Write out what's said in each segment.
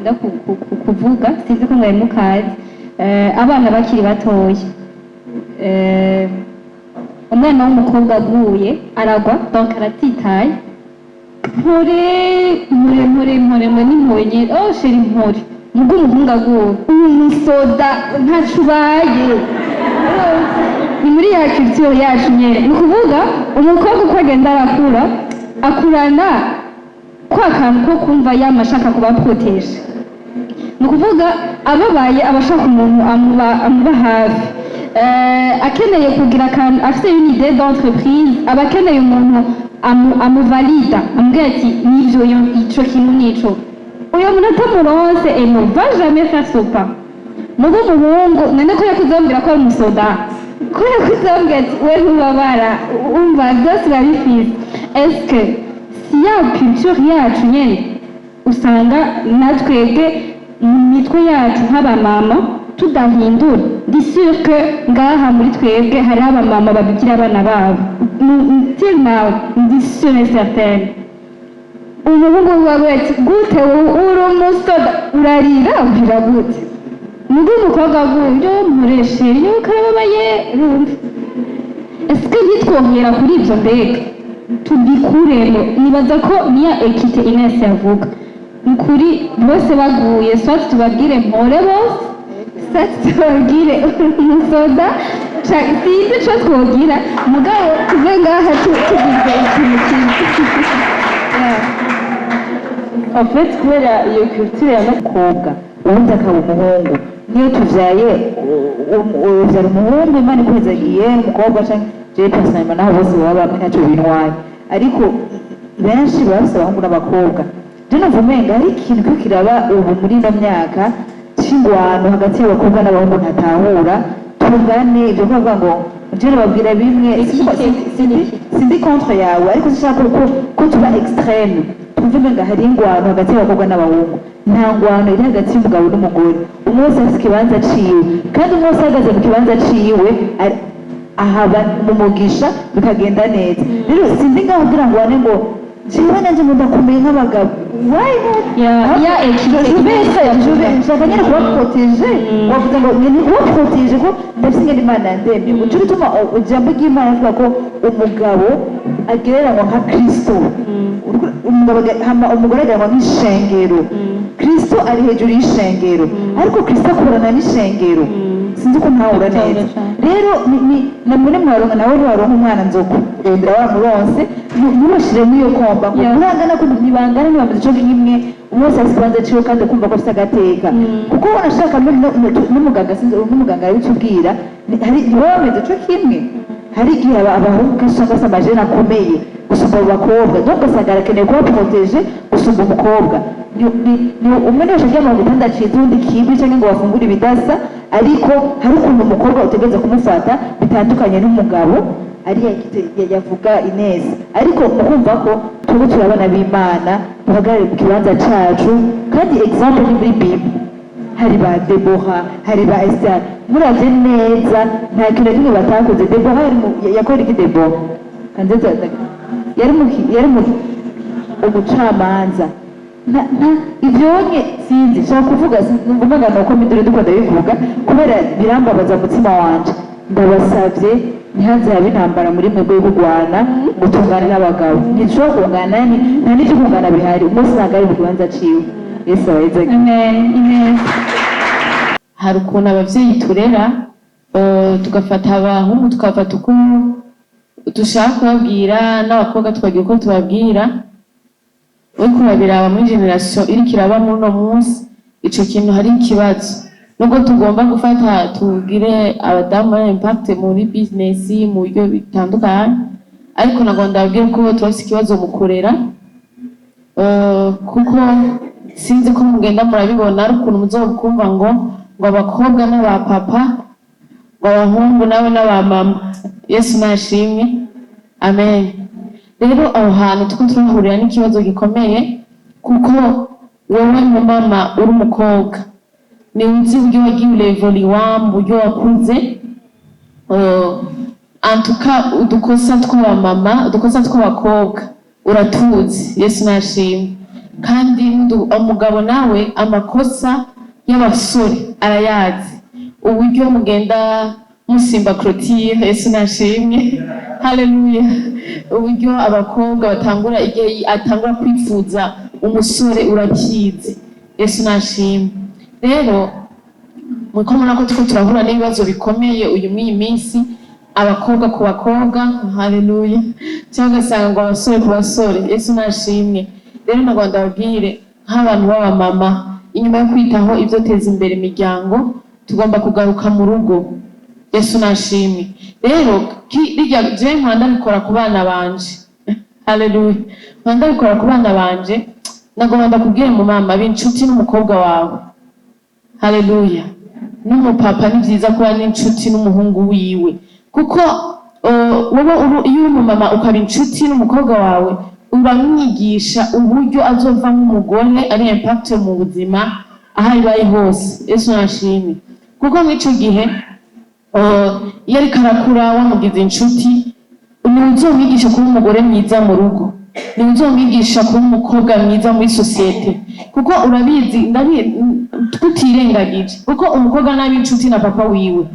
nda kuvuga sinzi ko mwari mukazi abana bakiri batoya umwana w'umukobwa aguye aragwa donc aratitaye mpore n'imponye oh sheri mpore nubwo umuhungu aguye umusoda ntacu ubaye ni muri ya culture yacu nyene ni ukuvuga umukobwa uko agenda arakura akurana kwa kantu ko kumva yamashaka kubaprotesha ni ukuvuga ababaye abashaka umuntu amuba hafi akeneye kugira akantu afite une idée d'entreprise aba akeneye umuntu amuvalida amubwira ati nivyo ico kintu nico uyo muntu atamuronse ne va jamais faire ce pas mugo umuhungu none ko yakuzambwira ko ari umusoda ko yakuzambwira ati we ntubabara umva byose urabifise est-ce que si ya culture yacu nyene usanga natwebwe mu mitwe yacu nk'abamama tudahindura ndi sûr que ngaha muri twebwe hari abamama babigira abana babo till now ndi sûr et certaine umuhungu wawe ati gute uri umusoda urarira ubwira gute mugo umukobwa aguye muresheri yuko arababaye rumva est-ce que ntitwohera kuri ibyo mbega tubikuremo nibaza ko niya ekite Ines yavuga ukuri bose baguye soit tubabwire mpore bose soit tubabwire umusoda sinzi ico twogira mugabo tuve ngaha tugize ikintu kimwe en fait kubera iyo culture y'abakobwa ubundi akaba umuhungu niyo tuvyaye uvyara umuhungu imana ikwezagiye umukobwa canke jewe personnellement naho bose baba bamwe ntaco bintwaye ariko benshi baba bafise abahungu n'abakobwa je numva umenga hari ikintu ko kiraba ubu muri ino myaka c'ingwano hagati y'abakobwa n'abahungu ntatahura tungane ivyo kuvuga ngo je nababwira bimwe sindi contre yawe ariko sinshaka ko tuba extreme twumva umenga hari ingwano hagati y'abakobwa n'abahungu nta ngwano iri hagati y'umugabo n'umugore umwe wese afise ikibanza ciwe kandi umwe wese ahagaze mu kibanza ciwe ahaba mu mugisha bikagenda neza rero sindi ngaho kugira ngo wane ngo jewe nanje ndakomeye nk'abagabo why not ya ekite nshaka nyine kuba protege wavuze ngo ni kuba protege ko ndafise ingene imana yandemye uco bituma ijambo ry'imana rivuga ko umugabo agereranywa nka kristo umugore agereranywa nk'ishengero kristo ari hejuru y'ishengero ariko kristo akorana n'ishengero sinzi ko ntahura neza rero muri mwaronka nawe ntiwaronka umwana nzokurondera wamuronse ntimushiremo iyo komba ngo murangana ko ntibangana ntibameze ico kimwe umwe wese afise ikibanza ciwe kandi akumva ko afise agateka kuko wanashaka n'umuganga sinzi n'umuganga arabitubwira ntibaba bameze ico kimwe hari igihe abahungu kenshi cyangwa se amajene akomeye gusumba abo bakobwa donc ugasanga arakeneye kuba protege gusumba umukobwa umwe niwe ashaka mu gitanda ciza uwundi kibi cyangwa ngo bafungure ibidasa ariko hari ukuntu umukobwa utegereza kumufata bitandukanye n'umugabo ariya yavuga Ines ariko mukumva ko twebwe turi abana b'Imana duhagarare mu kibanza cacu kandi exemple ni muri Bible hari ba Deborah hari ba Esther muravye neza nta kintu kimwe batakoze Deborah yakora iki Deborah kanzeza yari mu umucamanza ivyonye sinzi nshaka kuvuga numvaga nuko midure duko ndabivuga kubera birambabaza umutima wanje ndabasavye ntihaze habe intambara muri mwebwe yo kurwana gutungana n'abagabo ntishobora kungana nta n'ivyo kungana bihari umunsi ntabwo ari mu kibanza ciwe yesu abahezage hari ukuntu abavyeyi turera tugafata abahungu tukafata uko dushaka kubabwira n'abakobwa tukagira uko tubabwira uriko urabiraba muri generation iriko iraba muri uno munsi ico kintu hari ikibazo nubwo tugomba gufata tugire abadamu bari impact muri business mu buryo bitandukanye ariko nagomba ndababwira ko turafise ikibazo mu kurera kuko sinzi ko mugenda murabibona ari ukuntu muzokumva ngo abakobwa n'abapapa ngo abahungu nawe n'abamama yesu nashimwe amen rero aho hantu tuko turahurira n'ikibazo gikomeye kuko wowe mu mama uri umukobwa ni uzi uburyo wagiye urevoliwa mu buryo wakuze antuka udukosa tw'abamama udukosa tw'abakobwa uratuzi yesu nashimwe kandi umugabo nawe amakosa y'abasore arayazi, uburyo mugenda musimba Clotilde, Yesu nashimwe, haleluya, uburyo abakobwa batangura igihe atangura kwifuza umusore urakizi, Yesu nashimwe. Rero muko mubona ko turiko turahura n'ibibazo bikomeye uyu mw'iyi minsi, abakobwa ku bakobwa, haleluya, cyangwa ugasanga ngo abasore ku basore, Yesu nashimwe. Rero nagomba ndababwire nk'abantu b'abamama, inyuma yo kwitaho ibyo teza imbere imiryango, tugomba kugaruka mu rugo, Yesu nashimwe. Rero rijya je nkanda bikora ku bana banje, haleluya, nkanda bikora ku bana banje, nagomba ndakubwire mu mama b'inshuti n'umukobwa wawe, haleluya, n'umupapa ni byiza kuba n'inshuti n'umuhungu wiwe, kuko wowe iyo uri umumama ukaba inshuti n'umukobwa wawe, uramwigisha uburyo azova nk'umugore ari impact mu buzima aho ibaye hose, Yesu nashimwe. Kuko mw'ico gihe iyo ariko arakura wamugize inshuti, ni uzomwigisha kuba umugore mwiza mu rugo, ni uzomwigisha kuba umukobwa mwiza muri sosiyete, kuko urabizi tutirengagije, kuko umukobwa nabi inshuti na papa wiwe,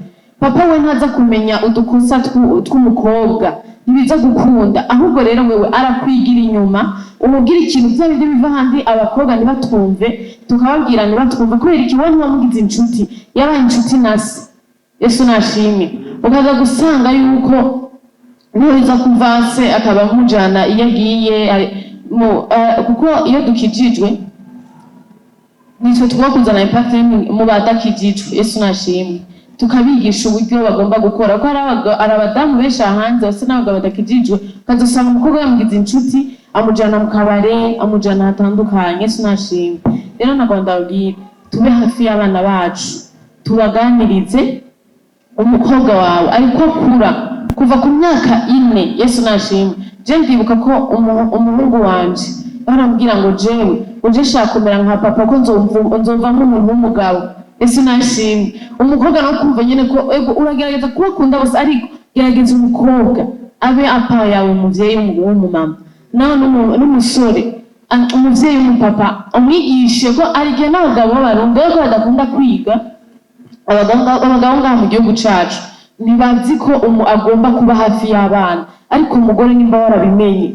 papa we ntaza kumenya udukosa tw'umukobwa, ntibiza gukunda, ahubwo rero wewe arakwigira inyuma, umubwira ikintu bya bindi biva handi abakobwa ntibatwumve, tukababwira ntibatwumve, kubera iki wowe ntiwamugize inshuti, yabaye inshuti nasi, Yesu nashimwe. Ukaza gusanga yuko niza kuva se akaba amujana iyo agiye, kuko iyo dukijijwe nitwe tugomba kuzana impact mu badakijijwe, Yesu nashimwe, tukabigisha uburyo bagomba gukora, ko ari abadamu benshi hanze bose n'abagabo badakijijwe, ukazasanga umukobwa yamugize inshuti amujana mu kabare, amujana hatandukanye, Yesu nashimwe. Rero nagomba ndababwira tube hafi y'abana bacu, tubaganirize umukobwa wawe ariko akura kuva ku myaka 4, Yesu nashimwe. Je ndibuka ko umuhungu wanje barambwira ngo jewe uje shaka kumera nka papa ko nzova nk'umuntu w'umugabo, Yesu nashimwe. Umukobwa no kumva nyene ko uragerageza kubakunda bose, ariko gerageza umukobwa abe apa yawe, umuvyeyi w'umumama, nawe n'umusore umuvyeyi w'umupapa, umwigishe ko ari gihe n'abagabo b'abarundi ko badakunda kwiga, abagabo ngaha mu gihugu cacu ntibazi ko agomba kuba hafi y'abana, ariko umugore nimba warabimenye,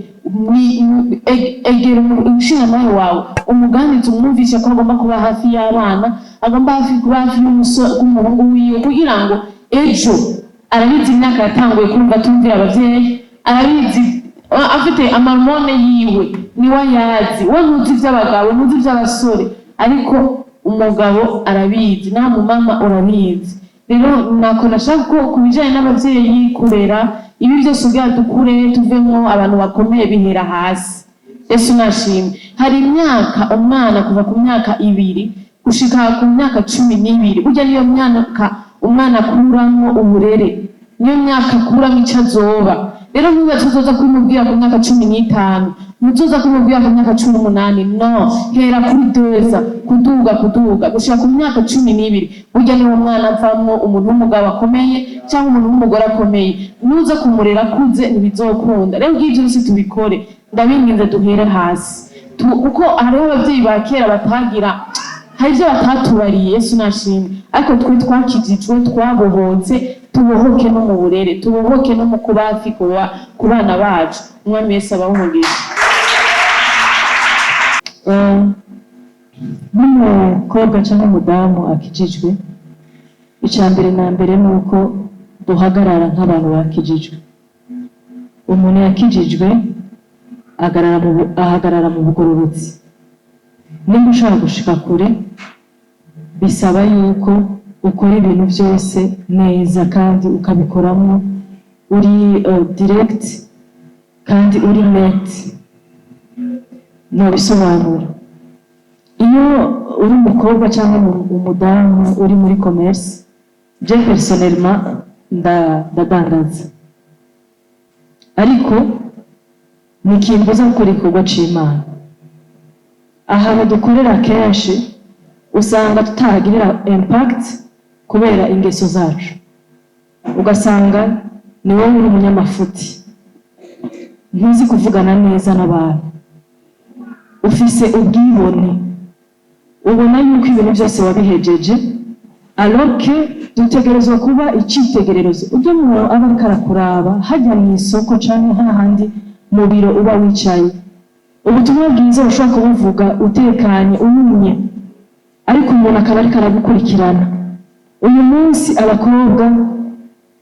egera umushingantahe wawe umuganirize, umwumvishe ko agomba kuba hafi y'abana, agomba kuba hafi y'umuhungu wiwe, kugira ngo ejo arabizi imyaka yatanguye kumva tumvira abavyeyi, arabizi afite amahormone yiwe niwe ayazi, we ntuzi ivy'abagabo ntuzi ivy'abasore, ariko umugabo arabizi, na mama urabizi. Rero nako nashaka ko kubijanye n'abavyeyi kurera ibi byose ubwa dukure tuvemo abantu bakomeye bihera hasi, Yesu nashimwe. Hari imyaka umwana kuva ku myaka 2 gushika ku myaka 12, burya niyo myaka umwana akuramwo uburere, niyo myaka akuramo ico azoba. Rero ntuzoza kumubwira ku myaka 15, ntuzoza kumubwira ku myaka 18, no, hera kuri 2 kuduga gushika ku myaka 12, burya niwo mwana avamwo umuntu w'umugabo akomeye cyangwa umuntu w'umugore akomeye. Nuza kumurera kuze ntibizokunda. Rero ngivyo byose tubikore, ndabinginze duhere hasi, kuko hariho abavyeyi ba kera batagira, hari ibyo batatubariye, Yesu nashimwe, ariko twe twakijijwe twabohotse, tubohoke no mu burere, tubohoke no mu kubafi ku bana bacu. Umwami Yesu abahumugisha. N'umukobwa cyangwa umudamu akijijwe, icambere na mbere nuko duhagarara nk'abantu bakijijwe. Umuntu yakijijwe ahagarara mu bugororotsi. Nimba ushaka gushika kure, bisaba yuko ukora ibintu byose neza kandi ukabikoramo uri direct kandi uri net. No bisobanura, iyo uri umukobwa cyangwa umudamu uri muri commerce, je personnellement ndadandaza, ariko nikimbuza gukora igikorwa c'Imana. Ahantu dukorera kenshi usanga tutahagirira impact kubera ingeso zacu, ugasanga ni wowe uri umunyamafuti, ntuzi kuvugana neza n'abantu, ufise ubwibone ubona yuko ibintu byose wabihejeje, alors que dutegerezwa kuba icyitegererezo. Ujya umuntu aba ariko arakuraba hajya mu isoko cyangwa hahandi mu biro uba wicaye, ubutumwa bwiza ushobora kubuvuga utekanye unumye, ariko umuntu akaba ariko aragukurikirana. Uyu munsi abakobwa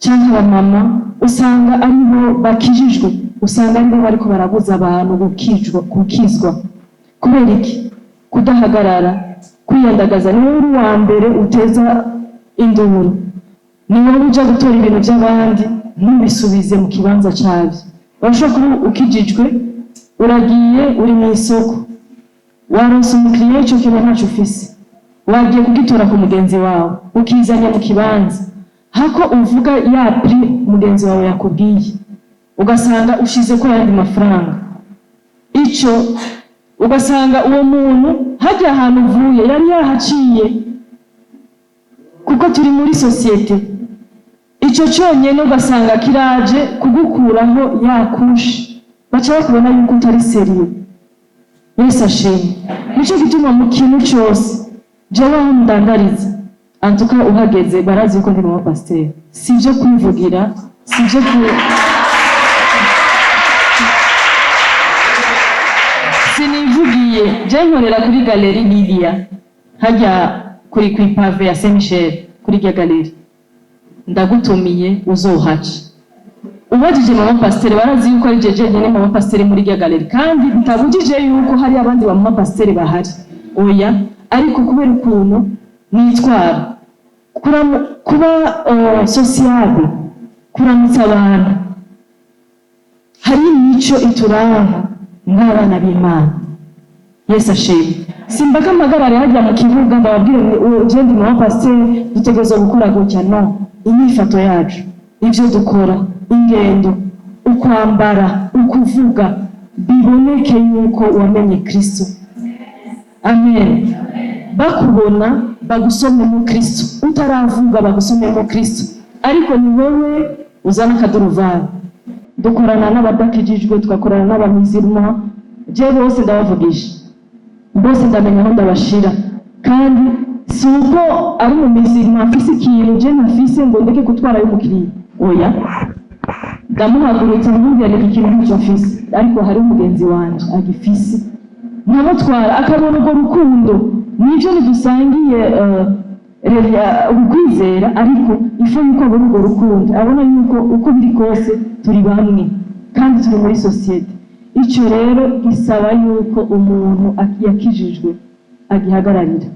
cyangwa abamama usanga aribo bakijijwe, usanga aribo bariko barabuza abantu gukizwa. Kubera iki? Kudahagarara, kwiyandagaza. Ni wowe uri uwa mbere uteza induru, ni wowe ujya gutora ibintu by'abandi ntubisubize mu kibanza cyabyo. Urashobora kuba ukijijwe, uragiye uri mu isoko, waronse umukiriya icyo kintu ntacyo ufise, wagiye kugitora ku mugenzi wawe ukizanya mu kibanza, hako uvuga ya pri mugenzi wawe yakubwiye, ugasanga ushize ko yandi mafaranga. Icyo ugasanga uwo muntu hajya ahantu uvuye yari yahaciye, kuko turi muri sosiyete. Icyo cyonyine ugasanga kiraje kugukuraho yakushe, baca bakubona yuko utari seriye. Yesu ashimwe. Nicyo gituma mu kintu cyose jewe aho ndandariza antuka uhageze barazi yuko ndi mu pasteur, sivyo kwivugira, sivyo sinivugiye. Je nkorera kuri Galerie Lydia hajya kuri pave ya Saint Michel, kuri ya galerie. Ndagutumiye uzohaca. Ubajije mama pasteur barazi yuko ari jeje nyene mama pasteur muri ya galerie, kandi bitabujije yuko hari abandi mama pasteur bahari. Oya, ariko kubera ukuntu nitwara kuba sociable, kuramutsa abantu, hari imico ituranga nk'abana b'Imana. Yesu ashimwe. Simbaga amagarare hajya mu kibuga ndababwire je ndi mama pasteur dutegerezwa gukora gutya. No, imyifato yacu, ibyo dukora, ingendo, ukwambara, ukuvuga, biboneke yuko wamenye Kristo. Amen. Bakubona bagusome mu Kristo, utaravuga bagusome mu Kristo, ariko ni wowe uzana akaduruvayo. Dukorana n'abadakijijwe, tugakorana n'abamizirima, je bose ndabavugisha, bose ndamenya aho ndabashira. Kandi si uko ari mu mizirima afise ikintu je ntafise ngo ndeke gutwara y'umukiriya. Oya, ndamuhagurutse mubwira ko ikintu nicyo afise, ariko hari umugenzi wanje agifise, nkamutwara akabona urwo rukundo. Nivyo nidusangiye ukwizera, ariko ifo yuko abona urwo rukundo, abona yuko uko biri kose turi bamwe kandi turi muri sosiyete. Icyo rero gisaba yuko umuntu yakijijwe agihagararira.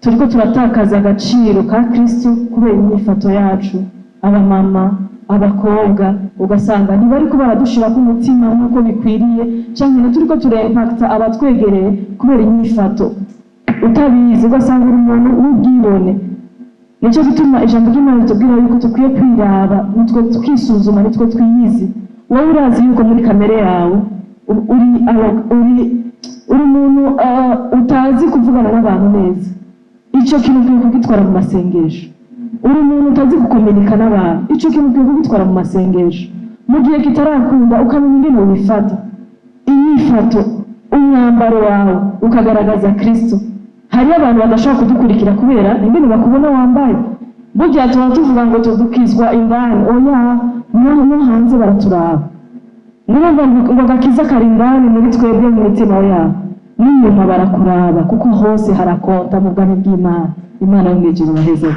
Turiko turatakaza agaciro ka Kristo kubera imyifato yacu. Abamama, abakobwa ugasanga ntibariko baradushira ku mutima nk'uko bikwiriye, cyangwa turiko turempakta abatwegereye kubera imyifato utabizi, ugasanga uri umuntu w'ubwibone. Nicyo gituma ijambo ry'Imana ritubwira yuko tukwiye kwiraba, nitwe tukisuzuma, nitwe twiyizi. Wowe urazi yuko muri kamere yawe uri umuntu utazi kuvugana n'abantu neza. Icyo kintu ukwiye kugitwara mu masengesho. Uri umuntu utazi gukominika n'abantu, icyo kintu ukwiye kugitwara mu masengesho. Mu gihe kitarakunda ukamenya ingene wifata, imyifato, umwambaro wawe ukagaragaza Kristo. Hari abantu badashaka kudukurikira kubera ingene bakubona wambaye. Burya tuvuga ngo tudukizwa indani, oya, no hanze baraturaba. Ngo gakiza karimbani muri twebwe mu mitima yabo, n'inyuma barakuraba, kuko hose harakonta mu bwami bw'Imana. Imana y'umwijima heza.